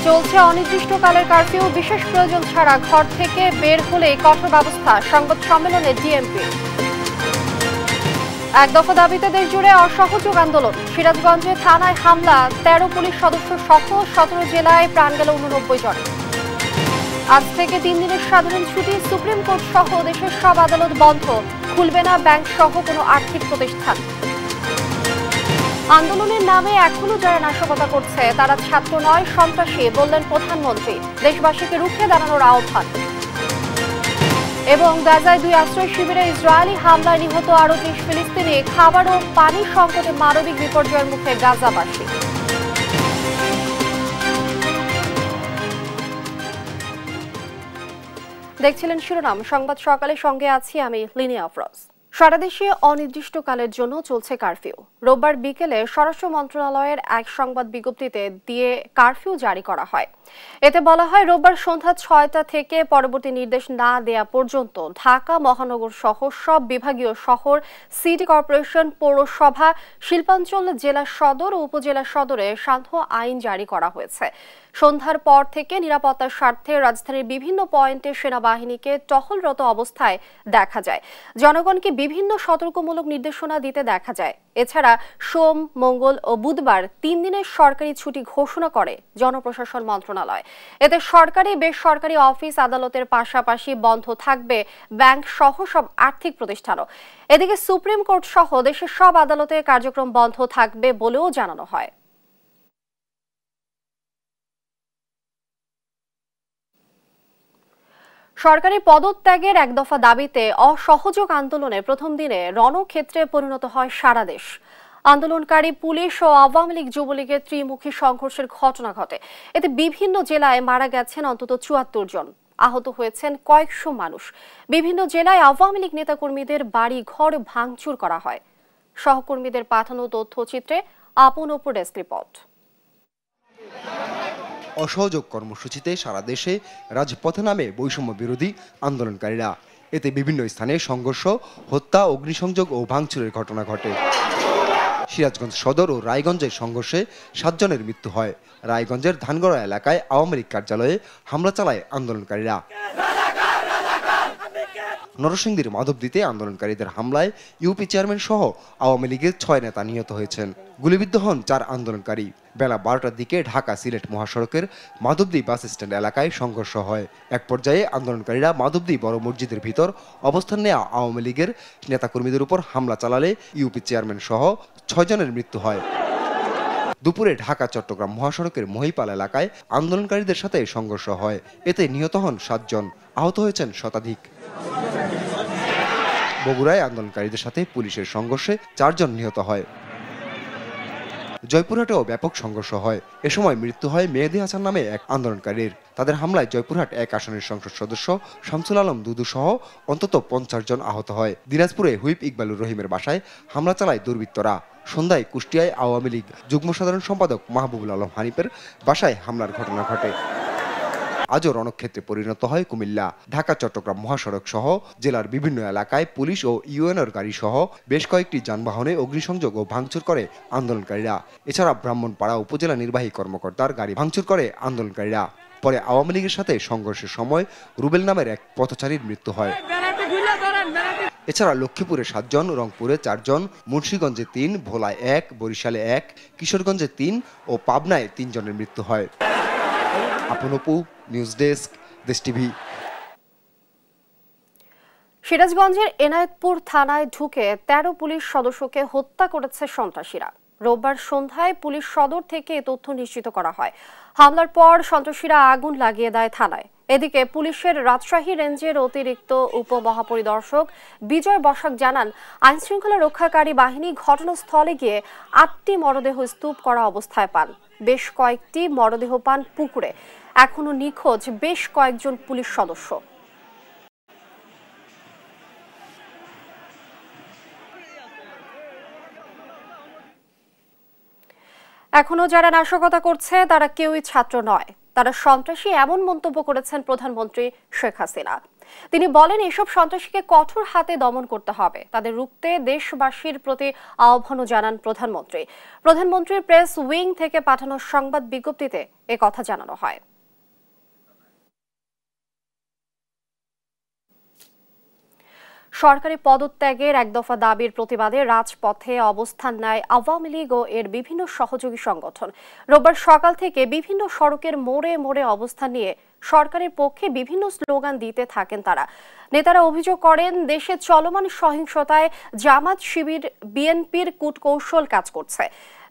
চলছে অনির্দিষ্টকালের কারফিউ, বিশেষ প্রয়োজন ছাড়া ঘর থেকে বের হলেই কঠোর ব্যবস্থা, সংবাদ সম্মেলনে ডিএমপি। এক দফা দাবিতে দেশজুড়ে অসহযোগ আন্দোলন, সিরাজগঞ্জে থানায় হামলা, ১৩ পুলিশ সদস্য সহ ১৭ জেলায় প্রাণ গেল ৮৯ জন। আজ থেকে ৩ দিনের সাধারণ ছুটি, সুপ্রিম কোর্ট সহ দেশের সব আদালত বন্ধ, খুলবে না ব্যাংক সহ কোনো আর্থিক প্রতিষ্ঠান। আন্দোলনের নামে এখনো যারা নাশকতা করছে তারা ছাত্র নয়, সন্ত্রাসী, বললেন প্রধানমন্ত্রী। দেশবাসীকে রুখে দাঁড়ানোর আহ্বান। এবং গাজায় ২ আশ্রয় শিবিরে ইসরায়েলি হামলায় নিহত আরও ৩০ ফিলিস্তিনি, খাবার ও পানি সংকটে মানবিক বিপর্যয়ের মুখে গাজাবাসী। দেখছিলেন শিরোনাম সংবাদ সকালের সঙ্গে আছি আমি লিনিয়া আফরোজ। সারা দেশে অনির্দিষ্টকালের জন্য চলছে কারফিউ। রোববার বিকেলে স্বরাষ্ট্র মন্ত্রণালয়ের এক সংবাদ বিজ্ঞপ্তিতে দিয়ে কারফিউ জারি করা হয়। এতে বলা হয়, রোববার সন্ধ্যা ৬টা থেকে পরবর্তী নির্দেশ না দেয়া পর্যন্ত ঢাকা মহানগর সহ সব বিভাগীয় শহর, সিটি কর্পোরেশন, পৌরসভা, শিল্পাঞ্চল, জেলা সদর ও উপজেলা সদরে সান্ধ্য আইন জারি করা হয়েছে। সন্ধ্যার পর থেকে নিরাপত্তার স্বার্থে রাজধানীর বিভিন্ন পয়েন্টে সেনাবাহিনীকে টহলরত অবস্থায় দেখা যায়। জনগণকে বিভিন্ন সতর্কমূলক নির্দেশনা দিতে দেখা যায়। এছাড়া সোম, মঙ্গল ও বুধবার ৩ দিনের সরকারি ছুটি ঘোষণা করে জনপ্রশাসন মন্ত্রণালয়। এতে সরকারি, বেসরকারি অফিস আদালতের পাশাপাশি বন্ধ থাকবে ব্যাংক সহ সব আর্থিক প্রতিষ্ঠানও। এদিকে সুপ্রিম কোর্ট সহ দেশের সব আদালতে কার্যক্রম বন্ধ থাকবে বলেও জানানো হয়। সরকারি পদত্যাগের এক দফা দাবিতে অসহযোগ আন্দোলনের প্রথম দিনে রণক্ষেত্রে পরিণত হয় সারা দেশ। আন্দোলনকারী পুলিশ ও আওয়ামী লীগ যুবলীগের ত্রিমুখী সংঘর্ষের ঘটনা ঘটে। এতে বিভিন্ন জেলায় মারা গেছেন অন্তত ৭৪ জন, আহত হয়েছেন কয়েকশো মানুষ। বিভিন্ন জেলায় আওয়ামী লীগ নেতাকর্মীদের বাড়ি ঘর ভাঙচুর করা হয়। সহকর্মীদের পাঠানো তথ্যচিত্রে আপন অপর ডেস্ক রিপোর্ট। অসহযোগ কর্মসূচিতে সারা দেশে রাজপথে নামে বৈষম্য বিরোধী আন্দোলনকারীরা। এতে বিভিন্ন স্থানে সংঘর্ষ, হত্যা, অগ্নিসংযোগ ও ভাঙচুরের ঘটনা ঘটে। সিরাজগঞ্জ সদর ও রায়গঞ্জের সংঘর্ষে ৭ জনের মৃত্যু হয়। রায়গঞ্জের ধানগড়া এলাকায় আওয়ামী লীগ কার্যালয়ে হামলা চালায় আন্দোলনকারীরা। নরসিংদীর মাধবদীতে আন্দোলনকারীদের হামলায় ইউপি চেয়ারম্যান সহ আওয়ামী লীগের ৬ নেতা নিহত হয়েছেন। গুলিবিদ্ধ হন ৪ আন্দোলনকারী। বেলা ১২টার দিকে ঢাকা সিলেট মহাসড়কের মাধবদী বাস স্ট্যান্ড এলাকায় সংঘর্ষ হয়। এক পর্যায়ে আন্দোলনকারীরা মাধবদী বড় মসজিদের ভিতর অবস্থান নেওয়া আওয়ামী লীগের নেতাকর্মীদের উপর হামলা চালালে ইউপি চেয়ারম্যান সহ ৬ জনের মৃত্যু হয়। দুপুরে ঢাকা চট্টগ্রাম মহাসড়কের মহিপাল এলাকায় আন্দোলনকারীদের সাথে সংঘর্ষ হয়। এতে নিহত হন ৭ জন, আহত হয়েছেন শতাধিক। বগুড়ায় আন্দোলনকারীদের সাথে পুলিশের সংঘর্ষে ৪ জন নিহত হয়। জয়পুরহাটেও ব্যাপক সংঘর্ষ হয়। এ সময় মৃত্যু হয় মেহেদী হাসান নামে এক আন্দোলনকারীর। তাদের হামলায় জয়পুরহাট ১ আসনের সংসদ সদস্য শামসুল আলম দুদু সহ অন্তত ৫০ জন আহত হয়। দিনাজপুরে হুইপ ইকবালুর রহিমের বাসায় হামলা চালায় দুর্বৃত্তরা। সন্ধ্যায় কুষ্টিয়ায় আওয়ামী লীগ যুগ্ম সাধারণ সম্পাদক মাহবুবুল আলম হানিফের বাসায় হামলার ঘটনা ঘটে। আজও রণক্ষেত্রে পরিণত হয় কুমিল্লা। ঢাকা চট্টগ্রাম মহাসড়ক সহ জেলার বিভিন্ন এলাকায় পুলিশ ও ইউএনওর গাড়ি সহ বেশ কয়েকটি যানবাহনে অগ্নিসংযোগ ও ভাঙচুর করে আন্দোলনকারীরা। এছাড়া ব্রাহ্মণপাড়া উপজেলা নির্বাহী কর্মকর্তার গাড়ি ভাঙচুর করে আন্দোলনকারীরা। পরে আওয়ামী লীগের সাথে সংঘর্ষের সময় রুবেল নামের এক পথচারীর মৃত্যু হয়। এছাড়া লক্ষ্মীপুরে ৭ জন, রংপুরে ৪ জন, মুন্সিগঞ্জে ৩, ভোলায় ১, বরিশালে ১, কিশোরগঞ্জে ৩ ও পাবনায় ৩ জনের মৃত্যু হয়। আপন অপু, নিউজ ডেস্ক, দেশ টিভি। সিরাজগঞ্জের এনায়েতপুর থানায় ঢুকে ১৩ পুলিশ সদস্যকে হত্যা করেছে সন্ত্রাসীরা। রোববার সন্ধ্যায় পুলিশ সদর থেকে এ তথ্য নিশ্চিত করা হয়। হামলার পর সন্ত্রাসীরা আগুন লাগিয়ে দেয় থানায়। এদিকে পুলিশের রাজশাহী রেঞ্জের অতিরিক্ত উপমহাপরিদর্শক বিজয় বসাক জানান, আইনশৃঙ্খলা রক্ষাকারী বাহিনী ঘটনাস্থলে গিয়ে ৮টি মরদেহ স্তূপ করা অবস্থায় পান। বেশ কয়েকটি মরদেহ পান পুকুরে। এখনো নিখোঁজ বেশ কয়েকজন পুলিশ সদস্য। এখনো যারা নাশকতা করছে তারা কেউই ছাত্র নয়, তারা সন্ত্রাসী, এমন মন্তব্য করেছেন প্রধানমন্ত্রী শেখ হাসিনা। তিনি বলেন, এসব সন্ত্রাসীকে কঠোর হাতে দমন করতে হবে। তাদের রুখতে দেশবাসীর প্রতি আহ্বানও জানান প্রধানমন্ত্রী। প্রধানমন্ত্রীর প্রেস উইং থেকে পাঠানো সংবাদ বিজ্ঞপ্তিতে একথা জানানো হয়। সরকারি পদত্যাগের এক দফা দাবির প্রতিবাদে রাজপথে অবস্থান নেয় আওয়ামী লীগ ও এর বিভিন্ন সহযোগী সংগঠন। রোববার সকাল থেকে বিভিন্ন সড়কের মোড়ে মোড়ে অবস্থান নিয়ে সরকারের পক্ষে বিভিন্ন স্লোগান দিতে থাকেন তারা। নেতারা অভিযোগ করেন, দেশে চলমান সহিংসতায় জামাত, শিবির, বিএনপির কূটকৌশল কাজ করছে।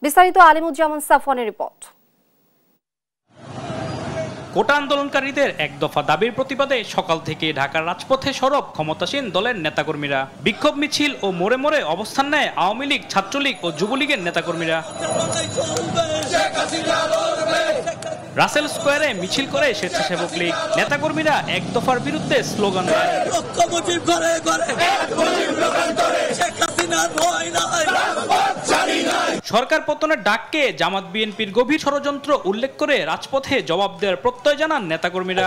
বিস্তারিত আলিমুজ্জামান সাফওয়ানের রিপোর্ট। কোটা আন্দোলনকারীদের এক দফা দাবির প্রতিবাদে সকাল থেকে ঢাকার রাজপথে সরব ক্ষমতাসীন দলের নেতাকর্মীরা। বিক্ষোভ মিছিল ও মোড়ে মোড়ে অবস্থান নেয় আওয়ামী লীগ, ছাত্রলীগ ও যুবলীগের নেতাকর্মীরা। রাসেল স্কোয়ারে মিছিল করে স্বেচ্ছাসেবক লীগ। নেতাকর্মীরা এক দফার বিরুদ্ধে স্লোগান দেয়। সরকার পতনের ডাককে জামাত, বিএনপির গভীর ষড়যন্ত্র উল্লেখ করে রাজপথে জবাব দেওয়ার প্রত্যয় জানান নেতাকর্মীরা।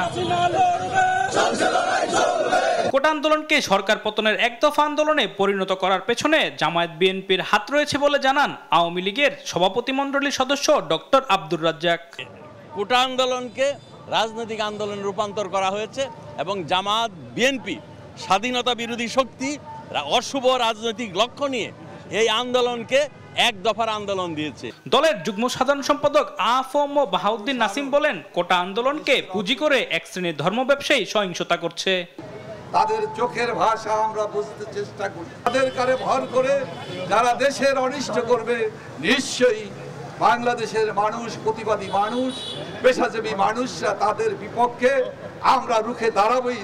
কোটা আন্দোলনকে সরকার পতনের এক দফা আন্দোলনে পরিণত করার পেছনে জামায়াত, বিএনপির হাত রয়েছে বলে জানান আওয়ামী লীগের সভাপতিমণ্ডলীর সদস্য ডক্টর আব্দুর রাজ্জাক। কোটা আন্দোলনকে রাজনৈতিক আন্দোলনে রূপান্তর করা হয়েছে এবং জামাত, বিএনপি স্বাধীনতা বিরোধী শক্তি অশুভ রাজনৈতিক লক্ষ্য নিয়ে এই আন্দোলনকে এক দফার আন্দোলন দিয়েছে। দলের যুগ্ম সাধারণ সম্পাদক আ.ফ.ম. বাহাউদ্দিন নাসিম বলেন, কোটা আন্দোলনকে পুঁজি করে এক শ্রেণীর ধর্ম ব্যবসায়ী সহিংসতা করছে। তাদের চোখের ভাষা আমরা বুঝতে চেষ্টা করি। তাদের কারে ভর করে যারা দেশের অনিষ্ট করবে, নিশ্চয়ই বাংলাদেশের মানুষ, প্রতিবাদী মানুষ, পেশাজীবী মানুষরা তাদের বিপক্ষে আমরা রুখে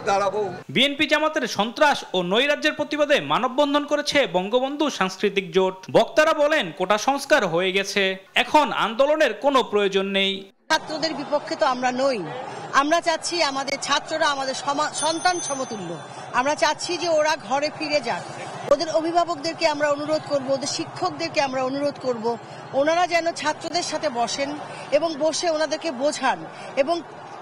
দাঁড়াবো। বিএনপি জামাতের সন্ত্রাস ও নৈরাজ্যের প্রতিবাদে মানববন্ধন করেছে বঙ্গবন্ধু সাংস্কৃতিক জোট। বক্তারা বলেন, কোটা সংস্কার হয়ে গেছে, এখন আন্দোলনের কোনো প্রয়োজন নেই। ছাত্রদের বিপক্ষে তো আমরা নই। আমরা চাচ্ছি আমাদের ছাত্ররা আমাদের সন্তান সমতুল্য। আমরা চাচ্ছি যে ওরা ঘরে ফিরে যাক। ওদের অভিভাবকদেরকে আমরা অনুরোধ করব, ওদের শিক্ষকদেরকে আমরা অনুরোধ করব, ওনারা যেন ছাত্রদের সাথে বসেন এবং বসে ওনাদেরকে বোঝান এবং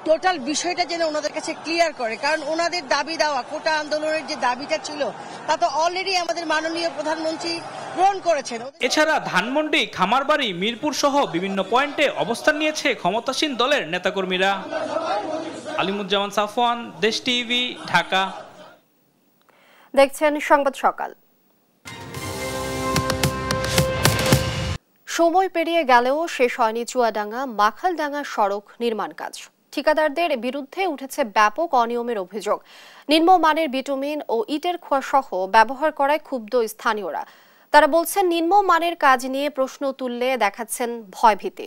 টোটাল বিষয়টা যেন ওনাদের কাছে ক্লিয়ার করে। কারণ ওনাদের দাবি দেওয়া কোটা আন্দোলনের যে দাবিটা ছিল তা তো অলরেডি আমাদের মাননীয় প্রধানমন্ত্রী গ্রহণ করেছেন। এছাড়া ধানমন্ডি, খামারবাড়ি, মিরপুর সহ বিভিন্ন পয়েন্টে অবস্থান নিয়েছে ক্ষমতাসীন দলের নেতাকর্মীরা। আলিমুজ্জামান সাফওয়ান, দেশ টিভি, ঢাকা। দেখছেন সংবাদ সকাল। সময় পেরিয়ে গেলেও শেষ হয়নি চুয়াডাঙ্গা মাখালডাঙ্গা সড়ক নির্মাণ কাজ। ঠিকাদারদের বিরুদ্ধে উঠেছে ব্যাপক অনিয়মের অভিযোগ। নিম্নমানের বিটুমিন ও ইটের খোয়া সহ ব্যবহার করায় ক্ষুব্ধ স্থানীয়রা। তারা বলছেন, নিম্নমানের কাজ নিয়ে প্রশ্ন তুললে দেখাচ্ছেন ভয়ভীতি।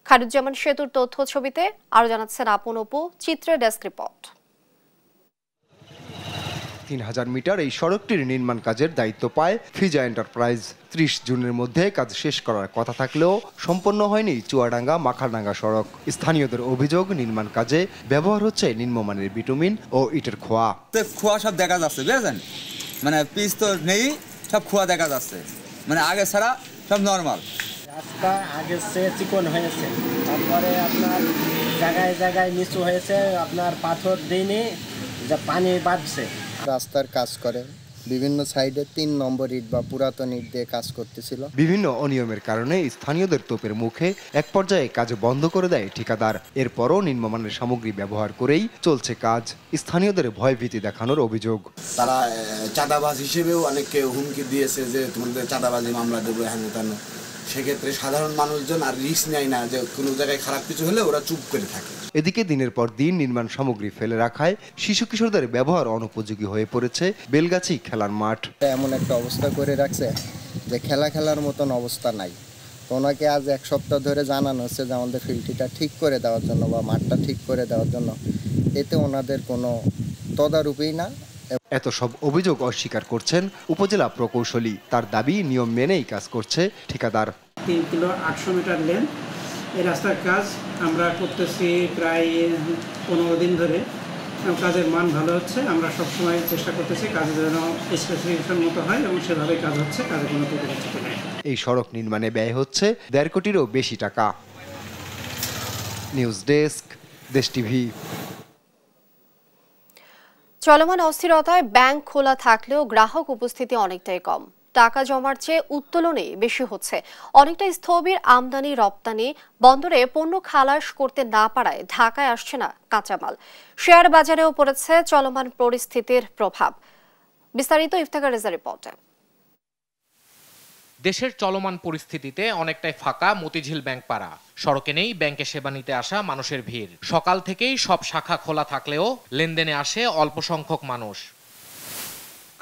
খায়রুজ্জামান সেতুর তথ্য ছবিতে আরো জানাচ্ছেন আপন অপু। চিত্রে ডেস্ক রিপোর্ট। 3000 মিটার এই সড়কটির নির্মাণ কাজের দায়িত্ব পায় ফিজা এন্টারপ্রাইজ। 30 জুনের মধ্যে কাজ শেষ করার কথা থাকলেও সম্পন্ন হয়নি চুয়াডাঙ্গা মাখালডাঙ্গা সড়ক। স্থানীয়দের অভিযোগ, নির্মাণ কাজে ব্যবহার হচ্ছে নিম্নমানের বিটুমিন ও ইটের খোয়া। খোয়া সব দেখা যাচ্ছে, বুঝেছেন? মানে পিচ তো নেই, সব খোয়া দেখা যাচ্ছে। মানে আগে ছাড়া সব নর্মাল। রাস্তা আগের চেয়ে চিকন হয়েছে, তারপরে আপনার জায়গায় জায়গায় নিচু হয়েছে, আপনার পাথর দিনে যা পানি বাঁধছে। রাস্তার কাজ করে বিভিন্ন সাইডে 3 নম্বর ইট বা পুরাতন ইট দিয়ে কাজ করতেছিল। বিভিন্ন অনিয়মের কারণে স্থানীয়দের তোপের মুখে এক পর্যায়ে কাজ বন্ধ করে দেয় ঠিকাদার। এরপরও নিম্নমানের সামগ্রী ব্যবহার করেই চলছে কাজ। স্থানীয়দের ভয়ভীতি দেখানোর অভিযোগ। তারা চাঁদাবাজ হিসেবেও অনেককে হুমকি দিয়েছে যে তোমাদের চাঁদাবাজি মামলা দেবো, হ্যান তেন। সেক্ষেত্রে সাধারণ মানুষজন আর রিস্ক নেয় না, যে কোনো জায়গায় খারাপ কিছু হলে ওরা চুপ করে থাকে। এদিকে দিনের পর দিন নির্মাণ সামগ্রী ফেলে রাখায় শিশু কিশোরদের ব্যবহার অনুপযোগী হয়ে পড়েছে বেলগাছি খেলার মাঠ। এমন একটা অবস্থা করে রাখছে যে খেলার মতন অবস্থা নাই। তো ওনাকে আজ 1 সপ্তাহ ধরে জানানো হচ্ছে যে আমাদের ফিল্ডটা ঠিক করে দেওয়ার জন্য বা মাঠটা ঠিক করে দেওয়ার জন্য। এতে ওনাদের কোনো তদারুপই না। এত সব অভিযোগ অস্বীকার করছেন উপজেলা প্রকৌশলী। তার দাবি, নিয়ম মেনেই কাজ করছে ঠিকাদার। 3 কিলো 800 মিটার লেন এই রাস্তার কাজ আমরা করতেছি প্রায় 15 দিন ধরে। কাজের মান ভালো হচ্ছে। আমরা সবসময় চেষ্টা করতেছি কাজের যেন স্পেসিফিকেশন মতো হয় এবং সেভাবে কাজ হচ্ছে, কাজে কোনো ত্রুটি নেই। এই সড়ক নির্মাণে ব্যয় হচ্ছে 1.5 কোটিরও বেশি টাকা। নিউজ ডেস্ক, দেশ টিভি। চলমান অস্থিরতায় ব্যাংক খোলা থাকলেও গ্রাহক উপস্থিতি অনেকটাই কম। টাকা জমার চেয়ে উত্তোলনই বেশি হচ্ছে। অনেকটা স্থবির আমদানি রপ্তানি, বন্দরে পণ্য খালাস করতে না পারায় ঢাকায় আসছে না কাঁচামাল। শেয়ার বাজারেও পড়েছে চলমান পরিস্থিতির প্রভাব। বিস্তারিত ইফতেখার রেজার রিপোর্টে। দেশের চলমান পরিস্থিতিতে অনেকটাই ফাঁকা মতিঝিল ব্যাংক পাড়া। সড়কে নেই ব্যাংকে সেবা নিতে আসা মানুষের ভিড়। সকাল থেকেই সব শাখা খোলা থাকলেও লেনদেনে আসে অল্প সংখ্যক মানুষ।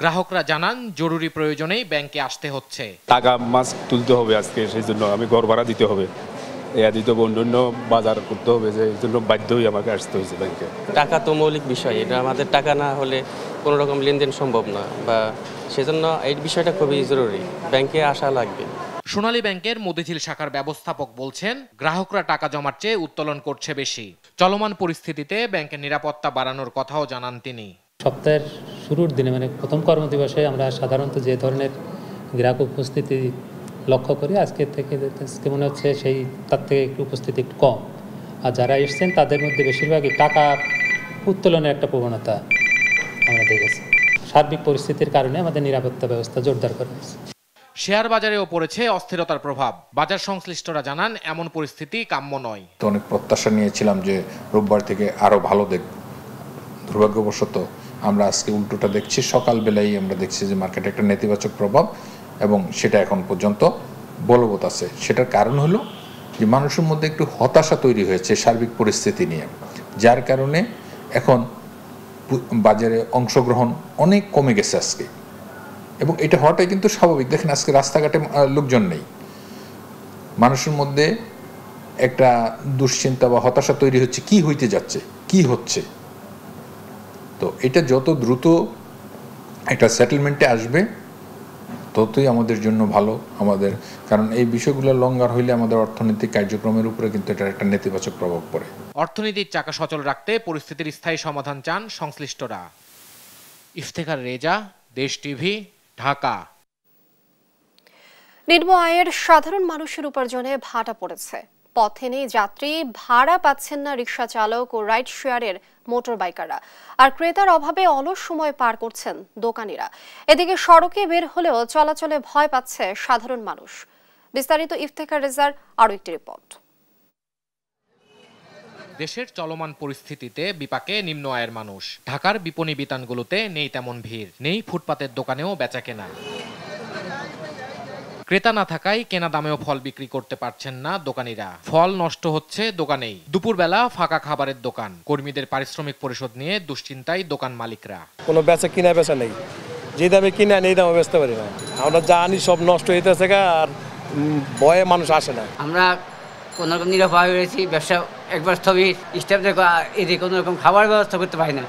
গ্রাহকরা জানান জরুরি প্রয়োজনেই ব্যাংকে আসতে হচ্ছে। টাকা মাছ তুলতে হবে আজকে, সেই জন্য আমি ঘর ভাড়া দিতে হবে, দিতে অন্য বাজার করতে হবে, সেই জন্য বাধ্য হয়ে আমাকে আসতে হয়েছে ব্যাংকে। টাকা তো মৌলিক বিষয়, এটা আমাদের টাকা না হলে কোনো রকম লেনদেন সম্ভব না, বা সেজন্য এই বিষয়টা খুবই জরুরি, ব্যাংকে আসা লাগবে। সোনালী ব্যাংকের মতিঝিল শাখার ব্যবস্থাপক বলছেন, গ্রাহকরা টাকা জমার চেয়ে উত্তোলন করছে বেশি। চলমান পরিস্থিতিতে ব্যাংকের নিরাপত্তা বাড়ানোর কথাও জানান তিনি। সপ্তাহের শুরুর দিনে মানে প্রথম কর্মদিবসে আমরা সাধারণত যে ধরনের গ্রাহক উপস্থিতি লক্ষ্য করি, আজকের থেকে মনে হচ্ছে তার থেকে একটু উপস্থিতি একটু কম। আর যারা এসছেন তাদের মধ্যে বেশিরভাগই টাকা উত্তোলনের একটা প্রবণতা আমরা দেখেছি। সার্বিক পরিস্থিতির কারণে আমাদের নিরাপত্তা ব্যবস্থা জোরদার করা হয়েছে। শেয়ার বাজারেও পড়েছে অস্থিরতার প্রভাব। বাজার সংশ্লিষ্টরা জানান, এমন পরিস্থিতি কাম্য নয়। তো অনেক প্রত্যাশা নিয়েছিলাম যে রোববার থেকে আরো ভালো দেখব। দুর্ভাগ্যবশত আমরা আজকে উল্টোটা দেখছি। সকালবেলায় আমরা দেখছি যে মার্কেটে একটা নেতিবাচক প্রভাব, এবং সেটা এখন পর্যন্ত বলবৎ আছে। সেটার কারণ হলো যে মানুষের মধ্যে একটু হতাশা তৈরি হয়েছে সার্বিক পরিস্থিতি নিয়ে, যার কারণে এখন বাজারে অংশগ্রহণ অনেক কমে গেছে আজকে, এবং এটা হওয়াটাই কিন্তু স্বাভাবিক। দেখেন আজকে রাস্তাঘাটে লোকজন নেই, মানুষের মধ্যে একটা দুশ্চিন্তা বা হতাশা তৈরি হচ্ছে, কি হইতে যাচ্ছে, কি হচ্ছে। তো এটা যত দ্রুত একটা সেটেলমেন্টে আসবে ততই আমাদের জন্য ভালো আমাদের, কারণ এই বিষয়গুলো লঙ্ঘন হইলে আমাদের অর্থনৈতিক কার্যক্রমের উপরে কিন্তু এটার একটা নেতিবাচক প্রভাব পড়ে। অর্থনীতির চাকা সচল রাখতে পরিস্থিতির স্থায়ী সমাধান চান সংশ্লিষ্টরা। ইফতেখার রেজা, দেশ টিভি, ঢাকা। নিম্ন আয়ের সাধারণ মানুষের উপার্জনে ভাটা পড়েছে। পথে নেই যাত্রী, ভাড়া পাচ্ছেন না রিক্সা চালক ও রাইড শেয়ারের মোটর বাইকাররা, আর ক্রেতার অভাবে অলস সময় পার করছেন দোকানিরা। এদিকে সড়কে বের হলেও চলাচলে ভয় পাচ্ছে সাধারণ মানুষ। বিস্তারিত ইফতেখার রেজার আরও একটি রিপোর্ট। দেশের চলমান পরিস্থিতিতে বিপাকে নিম্ন আয়ের মানুষ। ঢাকার বিপণী বিতানগুলোতে নেই তেমন ভিড়, নেই ফুটপাতের দোকানেও বেচাকেনা। ক্রেতা না থাকায় কেনা দামেও ফল বিক্রি করতে পারছেন না দোকানিরা। ফল নষ্ট হচ্ছে দোকানেই। দুপুরবেলা ফাঁকা খাবারের দোকান, কর্মীদের পারিশ্রমিক পরিশোধ নিয়ে দুশ্চিন্তায় দোকান মালিকরা। কোনো বেচা কিনা বেচা নেই, যে দামে কিনে আনি এই দামে বেচতে পারি না। আমরা যা আনি সব নষ্ট হইতেছে, আর ভয়ে মানুষ আসে না। আমরা কোনোরকম নিরাপদ হয়েছি, ব্যবসা একবার স্থবির। স্টাফদের এদিকে কোনো রকম খাবার ব্যবস্থা করতে পারি না।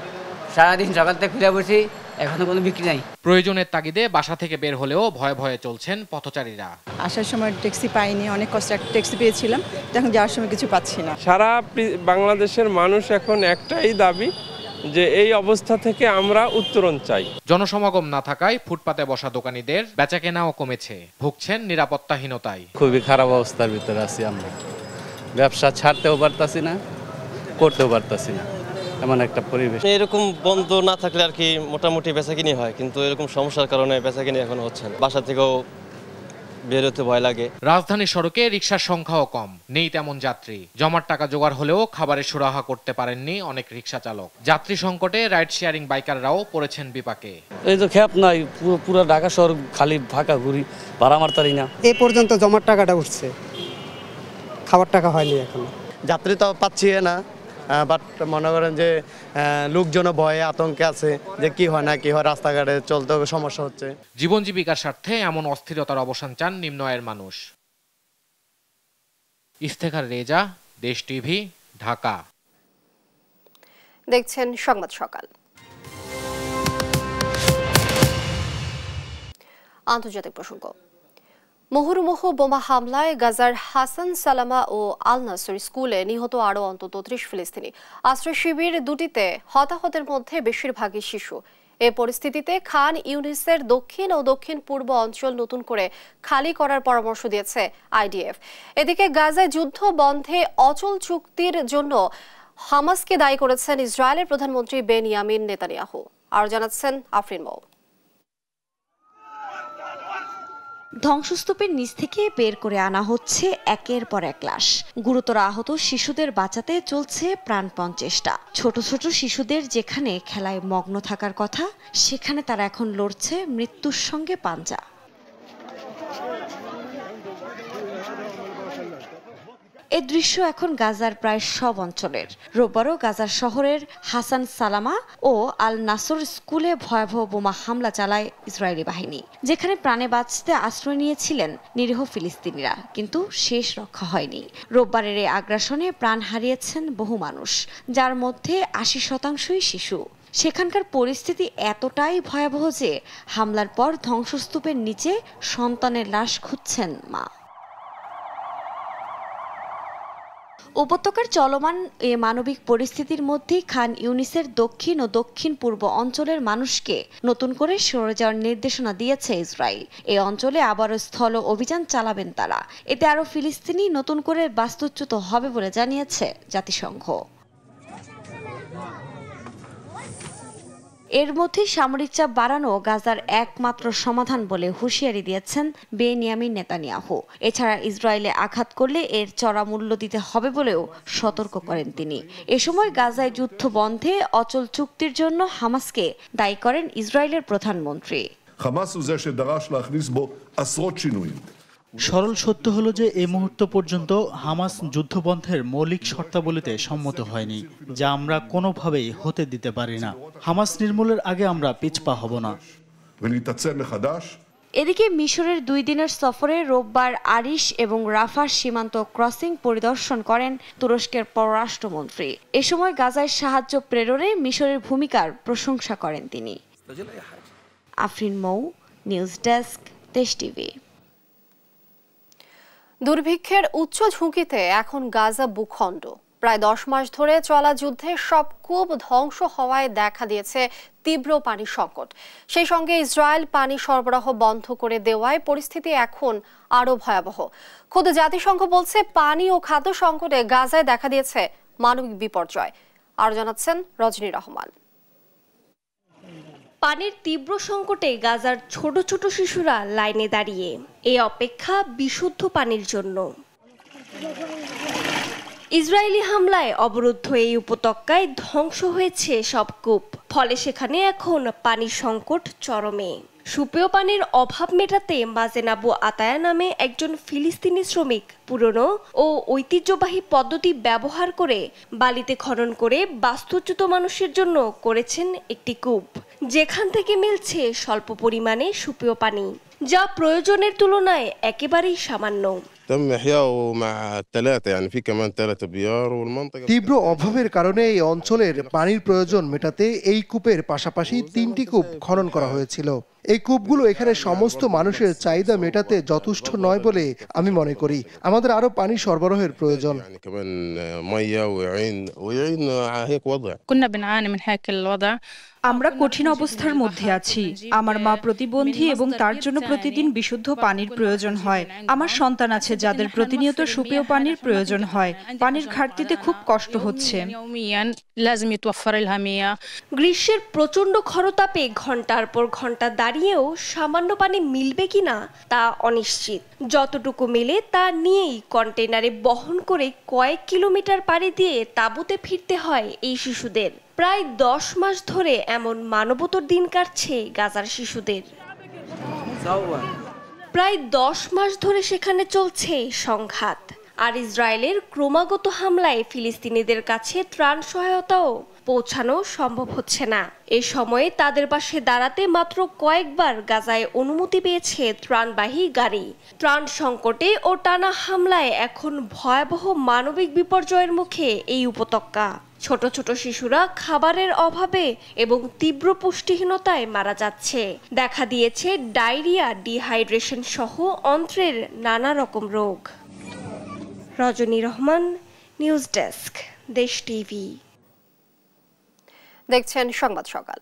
সারাদিন সকাল থেকে ফিরে বসি, এখনো কোনো বিক্রি নাই। প্রয়োজনের তাগিদে বাসা থেকে বের হলেও ভয়ে ভয়ে চলছেন পথচারীরা। আসার সময় ট্যাক্সি পাইনি, অনেক কষ্টে একটা ট্যাক্সি পেয়েছিলাম, এখন যাওয়ার সময় কিছু পাচ্ছি না। সারা বাংলাদেশের মানুষ এখন একটাই দাবি যে এই অবস্থা থেকে আমরা উত্তরণ চাই। জনসমাগম না থাকায় ফুটপাতে বসা দোকানীদের বেচাকেনাও কমেছে, ভুগছেন নিরাপত্তাহীনতায়। খুবই খারাপ অবস্থার ভিতরে আছি আমরা, ব্যবসা ছাড়তেও পারতাছি না, করতেও পারতাছি না, এমন একটা পরিবেশ। এরকম বন্ধ না থাকলে আর কি মোটামুটি বেচাকিনি হয়, কিন্তু এরকম সমস্যার কারণে বেচাকিনি এখন হচ্ছে না। বাসা থেকেও বের হতে ভয় লাগে। রাজধানী সড়কে রিকশার সংখ্যাও কম, নেই তেমন যাত্রী। জমার টাকা জোগাড় হলেও খাবারের সুরাহা করতে পারেননি অনেক রিকশা চালক। যাত্রী সংকটে রাইড শেয়ারিং বাইকাররাও পড়েছেন বিপাকে। এই তো খ্যাপ নাই, পুরো ঢাকা শহর খালি ফাঁকা ঘুরি, ভাড়া মারতারি না। এ পর্যন্ত জমার টাকাটা উঠছে, খাবার টাকা হয়নি এখনো। যাত্রী তো পাচ্ছি না, বাট মনে করেন যে লোকজন ভয়ে আতঙ্কে আছে যে কি হয় না কি হয়, রাস্তাঘাটে চলতে হবে, সমস্যা হচ্ছে। জীবন জীবিকার স্বার্থে এমন অস্থিরতার অবসান চান নিম্ন আয়ের মানুষ। ইফতেখার রেজা, দেশ টিভি, ঢাকা। দেখছেন সংবাদ সকাল। আন্তর্জাতিক প্রসঙ্গ। মুহুর্মুহু বোমা হামলায় গাজার হাসান সালামা ও আল নাসর স্কুলে নিহত আরও অন্তত ৩০ ফিলিস্তিনি। আশ্রয় শিবির দুটিতে হতাহতের মধ্যে বেশিরভাগই শিশু। এ পরিস্থিতিতে খান ইউনিসের দক্ষিণ ও দক্ষিণ পূর্ব অঞ্চল নতুন করে খালি করার পরামর্শ দিয়েছে আইডিএফ। এদিকে গাজায় যুদ্ধ বন্ধে অচল চুক্তির জন্য হামাসকে দায়ী করেছেন ইসরায়েলের প্রধানমন্ত্রী বেনিয়ামিন নেতানিয়াহু। আর জানাচ্ছেন আফরিন মৌ। ধ্বংসস্তূপের নিচ থেকে বের করে আনা হচ্ছে একের পর এক লাশ। গুরুতর আহত শিশুদের বাঁচাতে চলছে প্রাণপণ চেষ্টা। ছোট ছোট শিশুদের যেখানে খেলায় মগ্ন থাকার কথা, সেখানে তারা এখন লড়ছে মৃত্যুর সঙ্গে পাঞ্জা। এ দৃশ্য এখন গাজার প্রায় সব অঞ্চলের। রোববারও গাজার শহরের হাসান সালামা ও আল নাসর স্কুলে ভয়াবহ বোমা হামলা চালায় ইসরায়েলি বাহিনী, যেখানে প্রাণে বাঁচতে আশ্রয় নিয়েছিলেন নিরীহ ফিলিস্তিনিরা, কিন্তু শেষ রক্ষা হয়নি। রোববারের এই আগ্রাসনে প্রাণ হারিয়েছেন বহু মানুষ, যার মধ্যে ৮০% শিশু। সেখানকার পরিস্থিতি এতটাই ভয়াবহ যে হামলার পর ধ্বংসস্তূপের নিচে সন্তানের লাশ খুঁজছেন মা। উপত্যকার চলমান এ মানবিক পরিস্থিতির মধ্যেই খান ইউনিসের দক্ষিণ ও দক্ষিণ পূর্ব অঞ্চলের মানুষকে নতুন করে সরে যাওয়ার নির্দেশনা দিয়েছে ইসরায়েল। এই অঞ্চলে আবারও স্থল অভিযান চালাবেন তারা। এতে আরও ফিলিস্তিনি নতুন করে বাস্তুচ্যুত হবে বলে জানিয়েছে জাতিসংঘ। এর মধ্যে সামরিক চাপ বাড়ানো গাজার একমাত্র সমাধান বলে হুঁশিয়ারি দিয়েছেন বেনিয়ামিন নেতানিয়াহু। এছাড়া ইসরায়েলে আঘাত করলে এর চড়া মূল্য দিতে হবে বলেও সতর্ক করেন তিনি। এ সময় গাজায় যুদ্ধ বন্ধে অচল চুক্তির জন্য হামাসকে দায়ী করেন ইসরায়েলের প্রধানমন্ত্রী। সরল সত্য হলো যে এই মুহূর্ত পর্যন্ত হামাস যুদ্ধবন্ধের মৌলিক শর্তাবলীতে সম্মত হয়নি, যা আমরা কোনোভাবেই হতে দিতে পারি না। হামাস নির্মূলের আগে আমরা পিছপা হব না। এদিকে মিশরের 2 দিনের সফরে রোববার আরিশ এবং রাফার সীমান্ত ক্রসিং পরিদর্শন করেন তুরস্কের পররাষ্ট্রমন্ত্রী। এ সময় গাজায় সাহায্য প্রেরণে মিশরের ভূমিকার প্রশংসা করেন তিনি। আফরিন মৌ, নিউজ ডেস্ক, দেশ টিভি। দুর্ভিক্ষের উচ্চ ঝুঁকিতে এখন গাজা ভূখণ্ড। প্রায় 10 মাস ধরে চলা যুদ্ধে সব কূপ ধ্বংস হওয়ায় দেখা দিয়েছে তীব্র পানি সংকট। সেই সঙ্গে ইসরায়েল পানি সরবরাহ বন্ধ করে দেওয়ায় পরিস্থিতি এখন আরও ভয়াবহ। খোদ জাতিসংঘ বলছে পানি ও খাদ্য সংকটে গাজায় দেখা দিয়েছে মানবিক বিপর্যয়। আর জানাচ্ছেন রজনী রহমান। পানির তীব্র সংকটে গাজার ছোট ছোট শিশুরা লাইনে দাঁড়িয়ে এই অপেক্ষা বিশুদ্ধ পানির জন্য। ইসরায়েলি হামলায় অবরুদ্ধ এই উপত্যকায় ধ্বংস হয়েছে সব কূপ, ফলে সেখানে এখন পানির সংকট চরমে। সুপেয় পানির অভাব মেটাতে মাজেন আবু আতায়া নামে একজন ফিলিস্তিনি শ্রমিক পুরনো ও ঐতিহ্যবাহী পদ্ধতি ব্যবহার করে বালিতে খনন করে বাস্তুচ্যুত মানুষের জন্য করেছেন একটি কূপ, যেখান থেকে মিলছে স্বল্প পরিমাণে সুপেয় পানি, যা প্রয়োজনের তুলনায় একেবারেই সামান্য। তীব্র অভাবের কারণে এই অঞ্চলের পানির প্রয়োজন মেটাতে এই কূপের পাশাপাশি 3টি কূপ খনন করা হয়েছিল। এই কূপগুলো এখানে সমস্ত মানুষের চাহিদা মেটাতে যথেষ্ট নয় বলে আমি মনে করি। আমাদের আরো পানি সরবরাহের প্রয়োজন। আমরা কঠিন অবস্থার মধ্যে আছি। আমার মা প্রতিবন্ধী এবং তার জন্য প্রতিদিন বিশুদ্ধ পানির প্রয়োজন হয়। আমার সন্তান আছে যাদের প্রতিনিয়ত সুপেয় পানির প্রয়োজন হয়। পানির ঘাটতিতে খুব কষ্ট হচ্ছে। গ্রীষ্মের প্রচন্ড খরতাপে ঘন্টার পর ঘন্টা দাঁড়িয়েও সামান্য পানি মিলবে কিনা তা অনিশ্চিত। যতটুকু মেলে তা নিয়েই কন্টেনারে বহন করে কয়েক কিলোমিটার পাড়ি দিয়ে তাঁবুতে ফিরতে হয় এই শিশুদের। প্রায় 10 মাস ধরে এমন মানবতর দিন কাটছে গাজার শিশুদের। প্রায় 10 মাস ধরে সেখানে চলছে সংঘাত, আর ইসরায়েলের ক্রমাগত হামলায় ফিলিস্তিনিদের কাছে ত্রাণ সহায়তাও পৌঁছানো সম্ভব হচ্ছে না। এ সময়ে তাদের পাশে দাঁড়াতে মাত্র কয়েকবার গাজায় অনুমতি পেয়েছে ত্রাণবাহী গাড়ি। ত্রাণ সংকটে ও টানা হামলায় এখন ভয়াবহ মানবিক বিপর্যয়ের মুখে এই উপত্যকা। ছোট ছোট শিশুরা খাবারের অভাবে এবং তীব্র পুষ্টিহীনতায় মারা যাচ্ছে। দেখা দিয়েছে ডায়রিয়া, ডিহাইড্রেশন সহ অন্ত্রের নানা রকম রোগ। রজনী রহমান, নিউজ ডেস্ক, দেশ টিভি। দেখছেন সংবাদ সকাল।